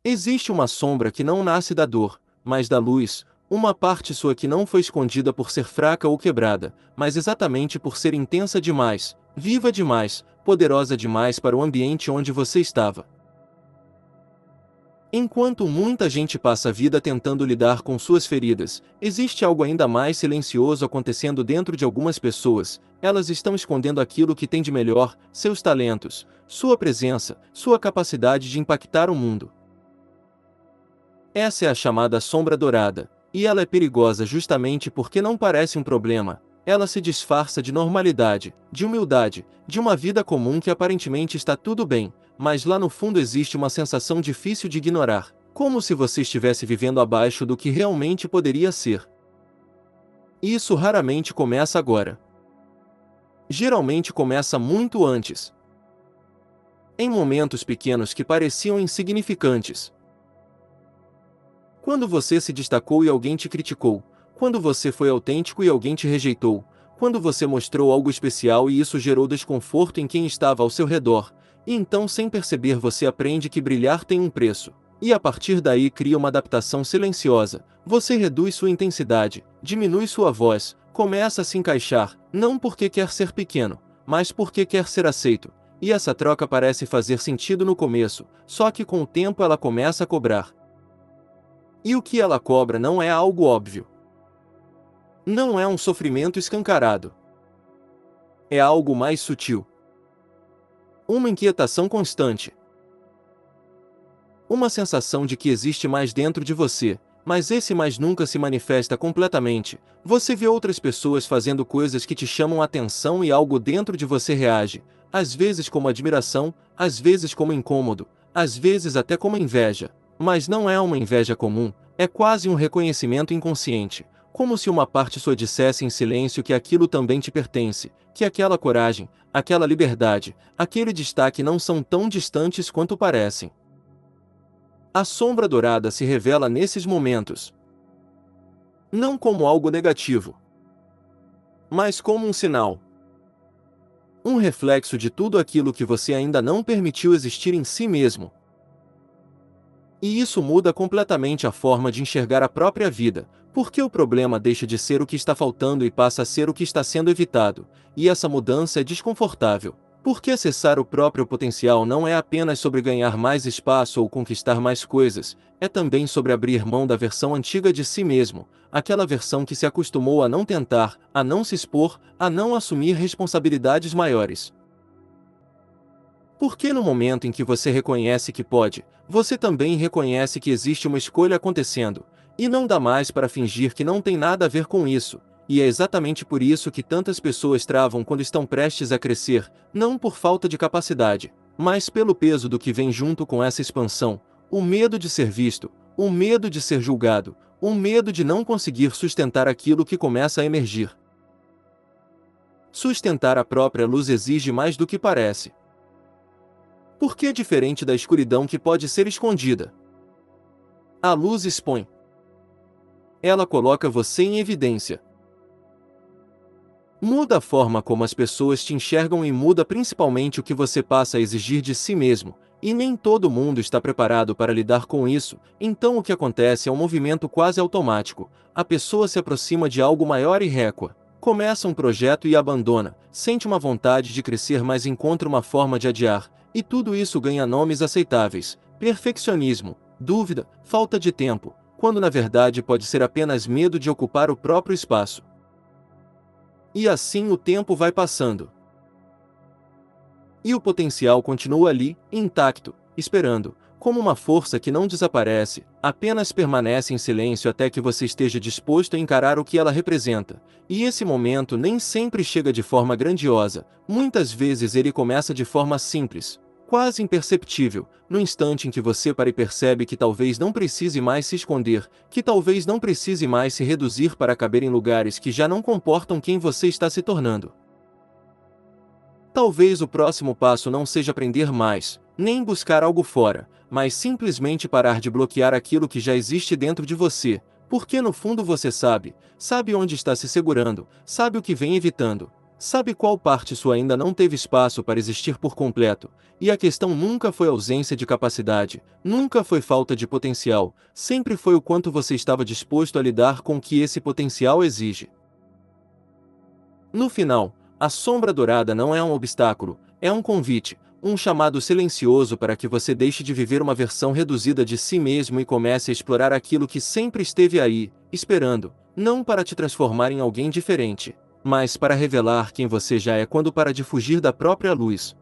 Existe uma sombra que não nasce da dor, mas da luz, uma parte sua que não foi escondida por ser fraca ou quebrada, mas exatamente por ser intensa demais, viva demais, poderosa demais para o ambiente onde você estava. Enquanto muita gente passa a vida tentando lidar com suas feridas, existe algo ainda mais silencioso acontecendo dentro de algumas pessoas. Elas estão escondendo aquilo que têm de melhor, seus talentos, sua presença, sua capacidade de impactar o mundo. Essa é a chamada sombra dourada, e ela é perigosa justamente porque não parece um problema. Ela se disfarça de normalidade, de humildade, de uma vida comum que aparentemente está tudo bem, mas lá no fundo existe uma sensação difícil de ignorar, como se você estivesse vivendo abaixo do que realmente poderia ser. E isso raramente começa agora. Geralmente começa muito antes. Em momentos pequenos que pareciam insignificantes. Quando você se destacou e alguém te criticou, quando você foi autêntico e alguém te rejeitou, quando você mostrou algo especial e isso gerou desconforto em quem estava ao seu redor, e então sem perceber você aprende que brilhar tem um preço, e a partir daí cria uma adaptação silenciosa, você reduz sua intensidade, diminui sua voz, começa a se encaixar, não porque quer ser pequeno, mas porque quer ser aceito, e essa troca parece fazer sentido no começo, só que com o tempo ela começa a cobrar. E o que ela cobra não é algo óbvio. Não é um sofrimento escancarado. É algo mais sutil. Uma inquietação constante. Uma sensação de que existe mais dentro de você, mas esse mais nunca se manifesta completamente. Você vê outras pessoas fazendo coisas que te chamam a atenção e algo dentro de você reage, às vezes como admiração, às vezes como incômodo, às vezes até como inveja. Mas não é uma inveja comum, é quase um reconhecimento inconsciente, como se uma parte sua dissesse em silêncio que aquilo também te pertence, que aquela coragem, aquela liberdade, aquele destaque não são tão distantes quanto parecem. A sombra dourada se revela nesses momentos. Não como algo negativo, mas como um sinal. Um reflexo de tudo aquilo que você ainda não permitiu existir em si mesmo. E isso muda completamente a forma de enxergar a própria vida, porque o problema deixa de ser o que está faltando e passa a ser o que está sendo evitado, e essa mudança é desconfortável, porque acessar o próprio potencial não é apenas sobre ganhar mais espaço ou conquistar mais coisas, é também sobre abrir mão da versão antiga de si mesmo, aquela versão que se acostumou a não tentar, a não se expor, a não assumir responsabilidades maiores. Porque no momento em que você reconhece que pode, você também reconhece que existe uma escolha acontecendo, e não dá mais para fingir que não tem nada a ver com isso, e é exatamente por isso que tantas pessoas travam quando estão prestes a crescer, não por falta de capacidade, mas pelo peso do que vem junto com essa expansão, o medo de ser visto, o medo de ser julgado, o medo de não conseguir sustentar aquilo que começa a emergir. Sustentar a própria luz exige mais do que parece. Porque é diferente da escuridão que pode ser escondida. A luz expõe. Ela coloca você em evidência. Muda a forma como as pessoas te enxergam e muda principalmente o que você passa a exigir de si mesmo, e nem todo mundo está preparado para lidar com isso, então o que acontece é um movimento quase automático, a pessoa se aproxima de algo maior e recua. Começa um projeto e abandona, sente uma vontade de crescer mas encontra uma forma de adiar, e tudo isso ganha nomes aceitáveis: perfeccionismo, dúvida, falta de tempo, quando na verdade pode ser apenas medo de ocupar o próprio espaço. E assim o tempo vai passando. E o potencial continua ali, intacto, esperando, como uma força que não desaparece, apenas permanece em silêncio até que você esteja disposto a encarar o que ela representa. E esse momento nem sempre chega de forma grandiosa, muitas vezes ele começa de forma simples, quase imperceptível, no instante em que você para e percebe que talvez não precise mais se esconder, que talvez não precise mais se reduzir para caber em lugares que já não comportam quem você está se tornando. Talvez o próximo passo não seja aprender mais, nem buscar algo fora, mas simplesmente parar de bloquear aquilo que já existe dentro de você, porque no fundo você sabe onde está se segurando, sabe o que vem evitando, Sabe qual parte sua ainda não teve espaço para existir por completo? E a questão nunca foi ausência de capacidade, nunca foi falta de potencial, sempre foi o quanto você estava disposto a lidar com o que esse potencial exige. No final, a sombra dourada não é um obstáculo, é um convite, um chamado silencioso para que você deixe de viver uma versão reduzida de si mesmo e comece a explorar aquilo que sempre esteve aí, esperando, não para te transformar em alguém diferente, mas para revelar quem você já é quando para de fugir da própria luz.